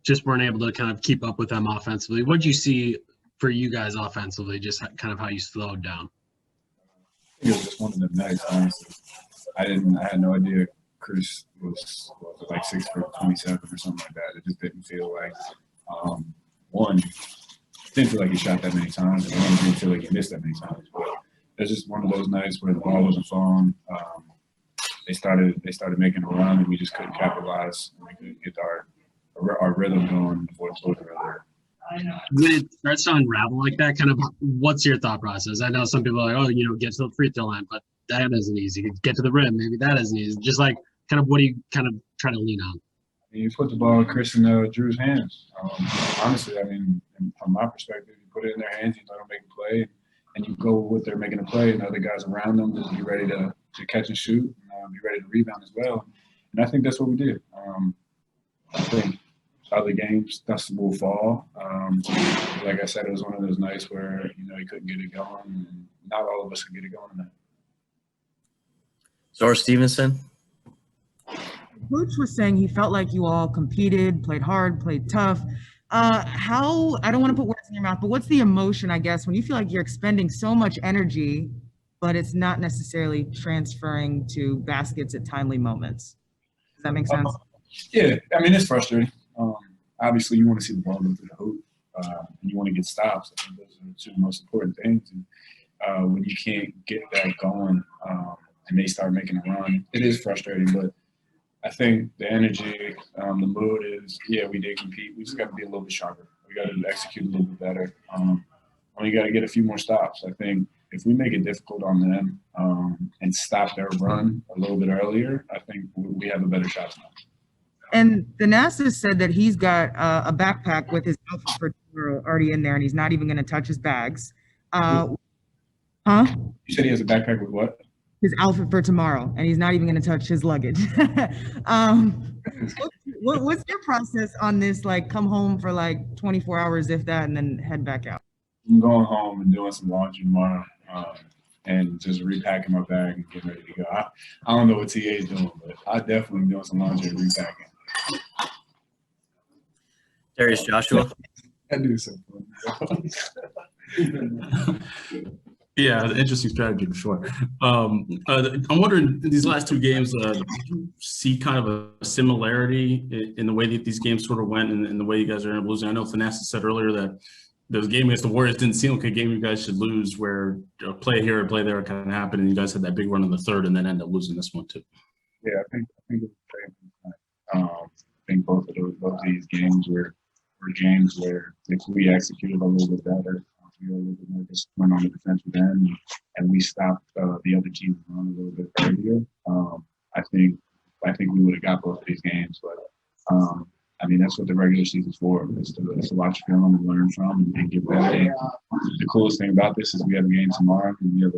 just weren't able to kind of keep up with them offensively. What did you see for you guys offensively, just kind of how you slowed down? I think it was just one of the nights, honestly. I had no idea Chris was like 6 for 27 or something like that. It just didn't feel like, one, didn't feel like he shot that many times, and one, didn't feel like he missed that many times. But it's just one of those nights where the ball wasn't falling. They started making a run, and we just couldn't capitalize. We couldn't get our rhythm going before the fourth earlier. When it starts to unravel like that, kind of what's your thought process? I know some people are like, oh, get to the free throw line, but that isn't easy. Get to the rim, maybe that isn't easy. Just like kind of what do you kind of try to lean on? You put the ball in Chris and Drew's hands. Honestly, I mean, from my perspective, you put it in their hands, you let them make a play, and you go with they're making a play, and other guys around them just be ready to catch and shoot, and be ready to rebound as well. And I think that's what we did. I think other games, dust will fall. Like I said, it was one of those nights where, he couldn't get it going, and not all of us could get it going tonight. Zora Stevenson. Coach was saying he felt like you all competed, played hard, played tough. I don't want to put words in your mouth, but what's the emotion, I guess, when you feel like you're expending so much energy, but it's not necessarily transferring to baskets at timely moments? Does that make sense? Yeah, I mean, it's frustrating. Obviously, you want to see the ball go through the hoop, and you want to get stops. I think those are the two most important things. And when you can't get that going and they start making a run, it is frustrating. But I think the energy, the mood is, yeah, we did compete. We just got to be a little bit sharper. We got to execute a little bit better. And we got to get a few more stops. I think if we make it difficult on them and stop their run a little bit earlier, I think we have a better shot tonight. And the NASA said that he's got a backpack with his outfit for tomorrow already in there, and he's not even going to touch his bags. You said he has a backpack with what? His outfit for tomorrow, and he's not even going to touch his luggage. What's your process on this? Like, come home for like 24 hours, if that, and then head back out? I'm going home and doing some laundry tomorrow. And just repacking my bag and getting ready to go. I don't know what TA is doing, but I definitely am doing some laundry and repacking. Darius Joshua. I do something. Yeah, interesting strategy for sure. I'm wondering, in these last two games, do you see kind of a similarity in the way that these games sort of went and in the way you guys are losing? I know Thanassa said earlier that the game against the Warriors didn't seem like a game you guys should lose, where a play here or play there kind of happened, and you guys had that big run in the third and then end up losing this one too. Yeah, I think it was I think both of these games were games where if we executed a little bit better, we were a little bit more disciplined on the defensive end, and we stopped the other team's run a little bit earlier. I think we would have got both of these games, but I mean, that's what the regular season's for. It's to watch film and learn from and get better. And the coolest thing about this is we have a game tomorrow, and we have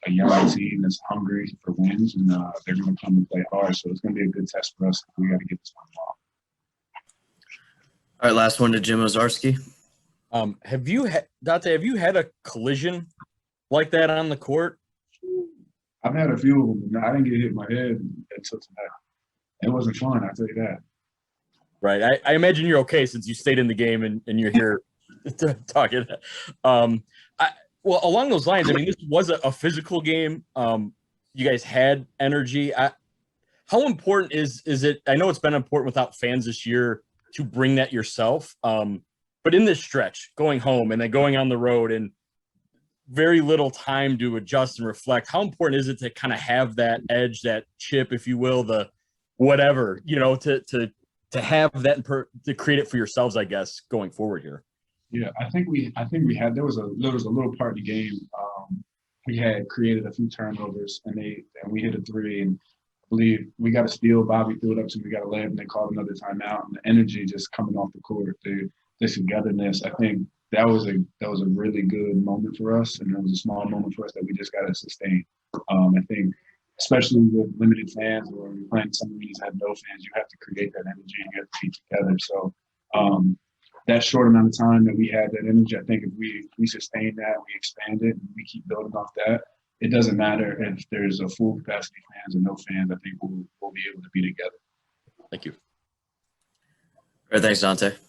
a young team that's hungry for wins, and they're going to come and play hard. So it's going to be a good test for us. We got to get this one off. All right, last one to Jim Ozarski. Donte, have you had a collision like that on the court? I've had a few of them. I didn't get hit in my head until tonight. It wasn't fun, I'll tell you that. Right. I imagine you're okay since you stayed in the game and you're here talking. Well, along those lines, I mean, this was a physical game. You guys had energy. How important is it? I know it's been important without fans this year to bring that yourself. But in this stretch, going home and then going on the road and very little time to adjust and reflect, how important is it to kind of have that edge, that chip, if you will, the whatever, to have that to create it for yourselves, I guess, going forward here? Yeah, I think we had there was a little part in the game. We had created a few turnovers and we hit a three, and I believe we got a steal. Bobby threw it up to me, we got a layup, and they called another timeout. And the energy just coming off the court, this togetherness. I think that was a really good moment for us, and it was a small moment for us that we just got to sustain. I think, especially with limited fans, or we're playing some arenas that have no fans, you have to create that energy and you have to be together. So that short amount of time that we had that energy, I think if we sustain that, we expand it, and we keep building off that, it doesn't matter if there's a full capacity fans or no fans. I think we'll be able to be together. Thank you. All right, thanks, Dante.